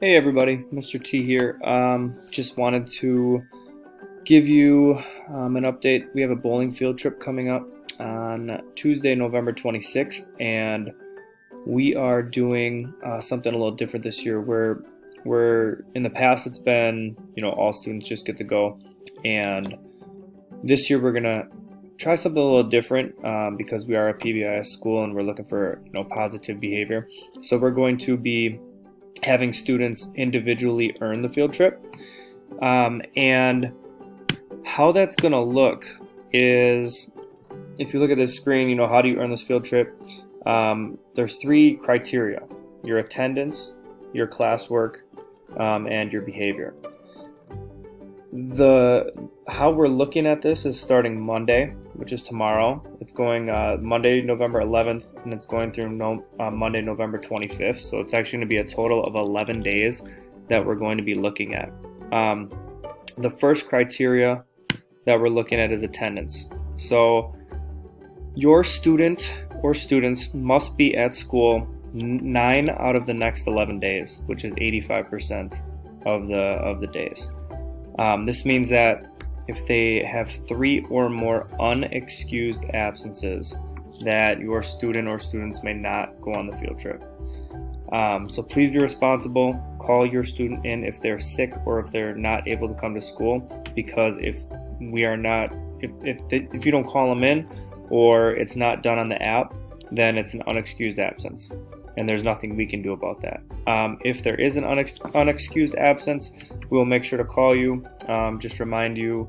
Hey everybody, Mr. T here. Just wanted to give you an update. We have a bowling field trip coming up on Tuesday, November 26th, and we are doing something a little different this year. We're in the past it's been all students just get to go, and this year we're gonna try something a little different because we are a PBIS school and we're looking for positive behavior. So we're going to be having students individually earn the field trip. And how that's going to look is, if you look at this screen, how do you earn this field trip? There's three criteria: your attendance, your classwork, and your behavior. How we're looking at this is starting Monday, which is tomorrow. It's going Monday, November 11th, and it's going through Monday, November 25th. So it's actually going to be a total of 11 days that we're going to be looking at. The first criteria that we're looking at is attendance. So your student or students must be at school 9 out of the next 11 days, which is 85% of the days. This means that if they have 3 or more unexcused absences, that your student or students may not go on the field trip. So please be responsible. Call your student in if they're sick or if they're not able to come to school, because if you don't call them in or it's not done on the app, then it's an unexcused absence, and there's nothing we can do about that. If there is an unexcused absence, we will make sure to call you, just remind you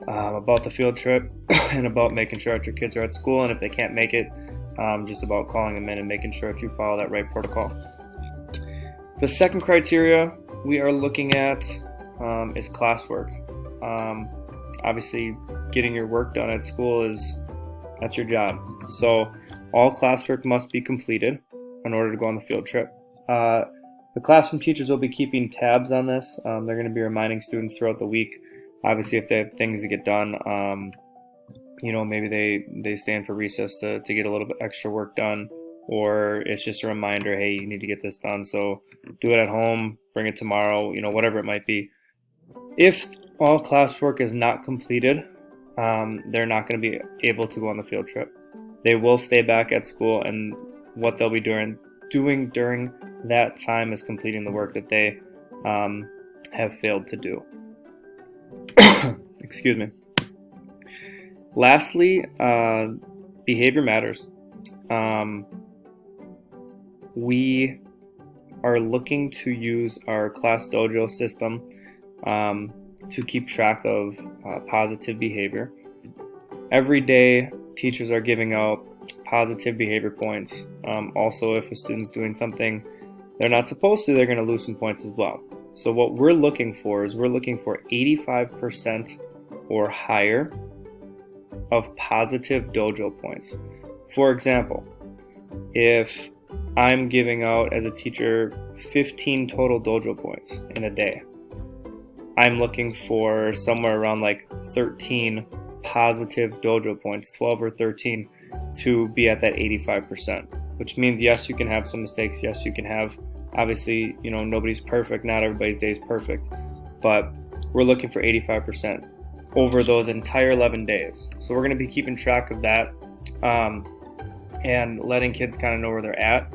about the field trip and about making sure that your kids are at school, and if they can't make it, just about calling them in and making sure that you follow that right protocol. The second criteria we are looking at is classwork. Obviously, getting your work done at school that's your job. So all classwork must be completed in order to go on the field trip. The classroom teachers will be keeping tabs on this. They're going to be reminding students throughout the week. Obviously, if they have things to get done, maybe they stay in for recess to get a little bit extra work done, or it's just a reminder, hey, you need to get this done, so do it at home, bring it tomorrow, whatever it might be. If all classwork is not completed, they're not going to be able to go on the field trip. They will stay back at school, and what they'll be doing during that time is completing the work that they have failed to do. Excuse me. Lastly, behavior matters. We are looking to use our Class Dojo system to keep track of positive behavior. Every day, teachers are giving out positive behavior points. Also, if a student's doing something they're not supposed to, they're going to lose some points as well. So what we're looking for is 85% or higher of positive dojo points. For example, if I'm giving out as a teacher 15 total dojo points in a day, I'm looking for somewhere around like 13 positive dojo points, 12 or 13, to be at that 85%, which means yes, you can have some mistakes. Yes, you can have, obviously, nobody's perfect. Not everybody's day is perfect, but we're looking for 85% over those entire 11 days. So we're going to be keeping track of that and letting kids kind of know where they're at.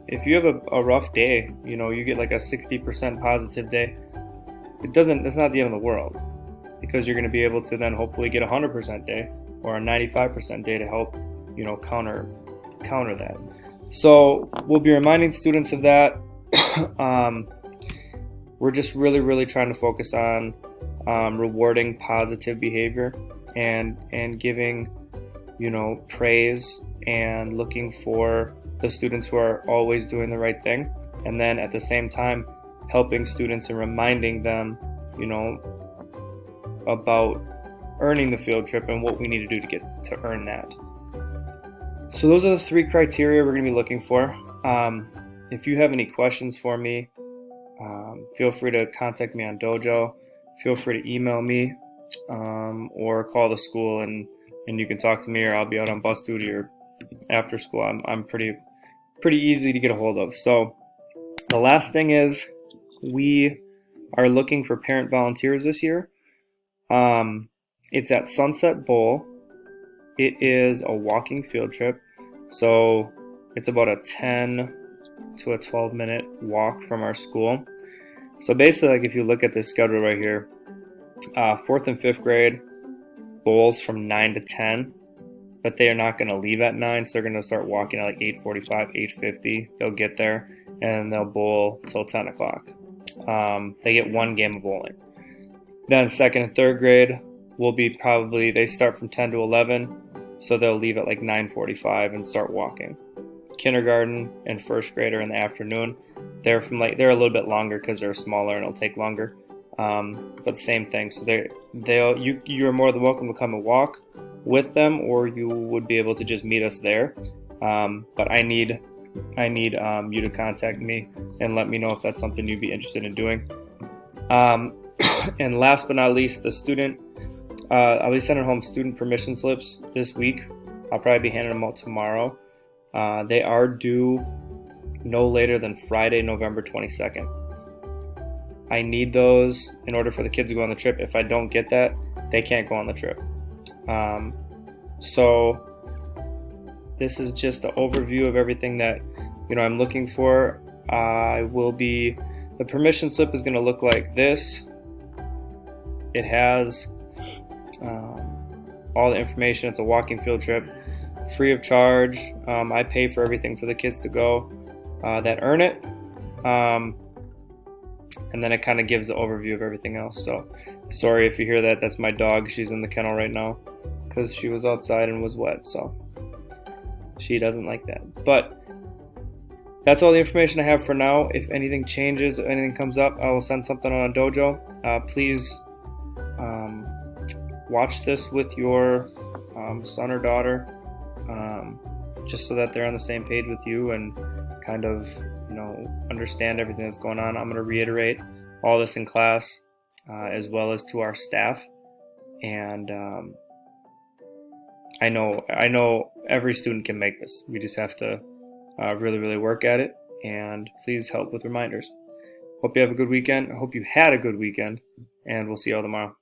If you have a rough day, you get like a 60% positive day, it's not the end of the world, because you're going to be able to then hopefully get a 100% day or a 95% day to help, counter that. So we'll be reminding students of that. We're just really, really trying to focus on rewarding positive behavior and giving, praise and looking for the students who are always doing the right thing. And then at the same time, helping students and reminding them, about earning the field trip and what we need to do to earn that. So those are the three criteria we're going to be looking for. If you have any questions for me, feel free to contact me on Dojo. Feel free to email me or call the school, and you can talk to me, or I'll be out on bus duty or after school. I'm pretty easy to get a hold of. So The last thing is we are looking for parent volunteers this year. It's at Sunset Bowl. It is a walking field trip, so it's about a 10 to a 12-minute walk from our school. So basically, like if you look at this schedule right here, 4th and 5th grade bowls from 9 to 10, but they are not going to leave at 9, so they're going to start walking at like 8:45, 8:50. They'll get there and they'll bowl till 10 o'clock. They get one game of bowling. Then 2nd and 3rd grade will be probably, they start from 10 to 11, so they'll leave at like 9:45 and start walking. Kindergarten and 1st grade are in the afternoon. They're a little bit longer because they're smaller and it'll take longer. But the same thing. So you're more than welcome to come and walk with them, or you would be able to just meet us there. But I need you to contact me and let me know if that's something you'd be interested in doing. And last but not least, the student. I'll be sending home student permission slips this week. I'll probably be handing them out tomorrow. They are due no later than Friday, November 22nd. I need those in order for the kids to go on the trip. If I don't get that, they can't go on the trip. So this is just the overview of everything that I'm looking for. The permission slip is going to look like this. It has all the information. It's a walking field trip, free of charge. I pay for everything for the kids to go that earn it. And then it kind of gives the overview of everything else. So sorry if you hear that. That's my dog. She's in the kennel right now because she was outside and was wet. So she doesn't like that. But that's all the information I have for now. If anything changes, if anything comes up, I will send something on a dojo. Please watch this with your son or daughter, just so that they're on the same page with you and kind of understand everything that's going on. I'm going to reiterate all this in class, as well as to our staff. And I know every student can make this. We just have to really, really work at it. And please help with reminders. Hope you have a good weekend. I hope you had a good weekend, and we'll see you all tomorrow.